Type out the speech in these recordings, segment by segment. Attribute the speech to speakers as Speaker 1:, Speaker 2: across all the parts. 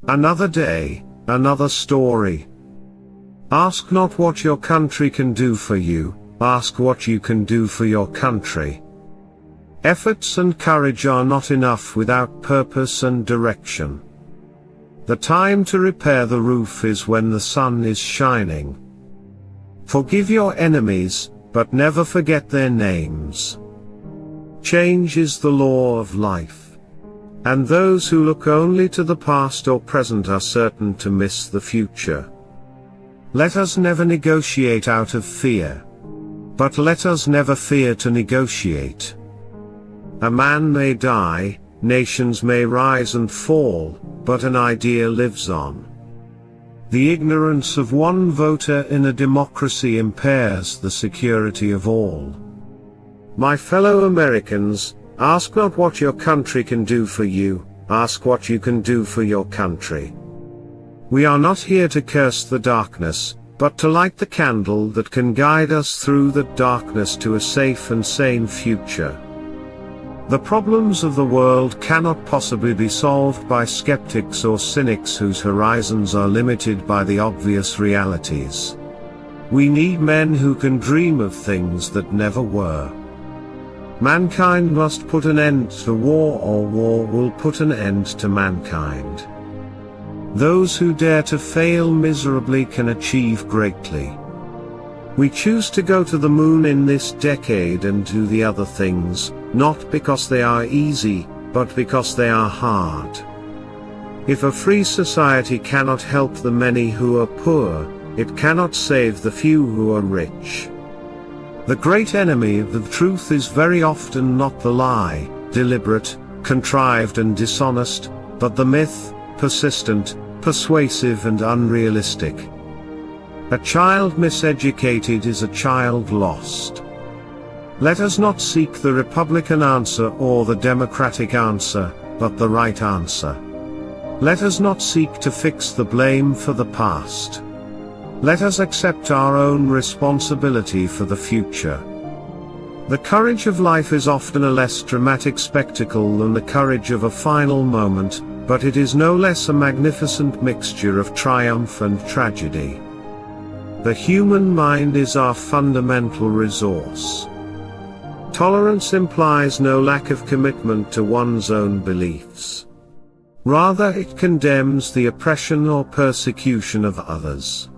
Speaker 1: Another day, another story. Ask not what your country can do for you, ask what you can do for your country. Efforts and courage are not enough without purpose and direction. The time to repair the roof is when the sun is shining. Forgive your enemies, but never forget their names. Change is the law of life. And those who look only to the past or present are certain to miss the future. Let us never negotiate out of fear. But let us never fear to negotiate. A man may die, nations may rise and fall, but an idea lives on. The ignorance of one voter in a democracy impairs the security of all. My fellow Americans, ask not what your country can do for you, ask what you can do for your country. We are not here to curse the darkness, but to light the candle that can guide us through the darkness to a safe and sane future. The problems of the world cannot possibly be solved by skeptics or cynics whose horizons are limited by the obvious realities. We need men who can dream of things that never were. Mankind must put an end to war, or war will put an end to mankind. Those who dare to fail miserably can achieve greatly. We choose to go to the moon in this decade and do the other things, not because they are easy, but because they are hard. If a free society cannot help the many who are poor, it cannot save the few who are rich. The great enemy of the truth is very often not the lie, deliberate, contrived and dishonest, but the myth, persistent, persuasive and unrealistic. A child miseducated is a child lost. Let us not seek the Republican answer or the Democratic answer, but the right answer. Let us not seek to fix the blame for the past. Let us accept our own responsibility for the future. The courage of life is often a less dramatic spectacle than the courage of a final moment, but it is no less a magnificent mixture of triumph and tragedy. The human mind is our fundamental resource. Tolerance implies no lack of commitment to one's own beliefs. Rather, it condemns the oppression or persecution of others.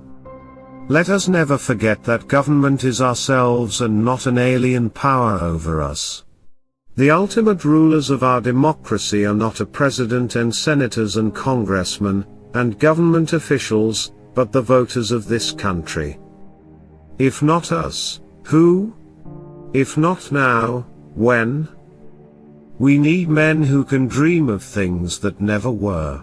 Speaker 1: Let us never forget that government is ourselves and not an alien power over us. The ultimate rulers of our democracy are not a president and senators and congressmen, and government officials, but the voters of this country. If not us, who? If not now, when? We need men who can dream of things that never were.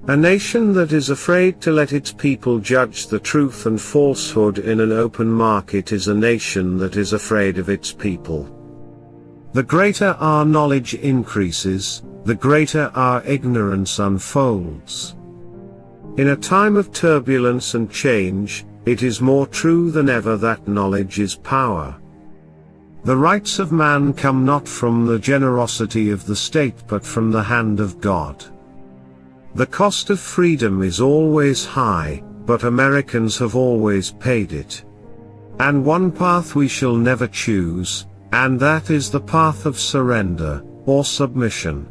Speaker 1: A nation that is afraid to let its people judge the truth and falsehood in an open market is a nation that is afraid of its people. The greater our knowledge increases, the greater our ignorance unfolds. In a time of turbulence and change, it is more true than ever that knowledge is power. The rights of man come not from the generosity of the state but from the hand of God. The cost of freedom is always high, but Americans have always paid it. And one path we shall never choose, and that is the path of surrender, or submission.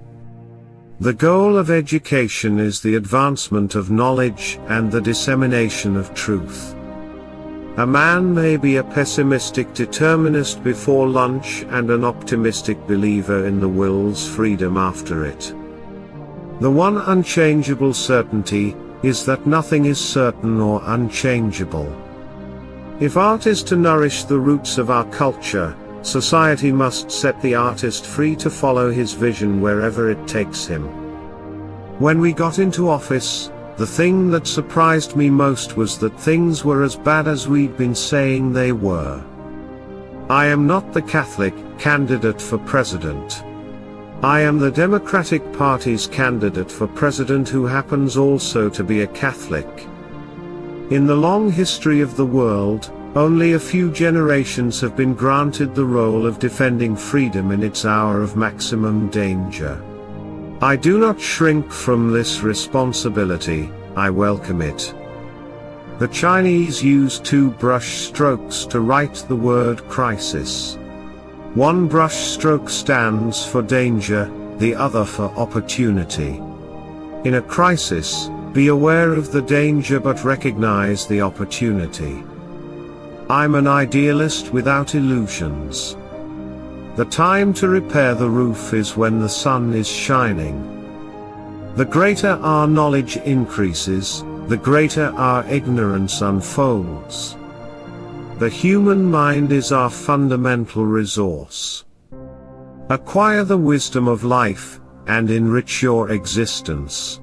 Speaker 1: The goal of education is the advancement of knowledge and the dissemination of truth. A man may be a pessimistic determinist before lunch and an optimistic believer in the will's freedom after it. The one unchangeable certainty is that nothing is certain or unchangeable. If art is to nourish the roots of our culture, society must set the artist free to follow his vision wherever it takes him. When we got into office, the thing that surprised me most was that things were as bad as we'd been saying they were. I am not the Catholic candidate for president. I am the Democratic Party's candidate for president who happens also to be a Catholic. In the long history of the world, only a few generations have been granted the role of defending freedom in its hour of maximum danger. I do not shrink from this responsibility, I welcome it. The Chinese use 2 brush strokes to write the word crisis. One brush stroke stands for danger, the other for opportunity. In a crisis, be aware of the danger but recognize the opportunity. I'm an idealist without illusions. The time to repair the roof is when the sun is shining. The greater our knowledge increases, the greater our ignorance unfolds. The human mind is our fundamental resource. Acquire the wisdom of life, and enrich your existence.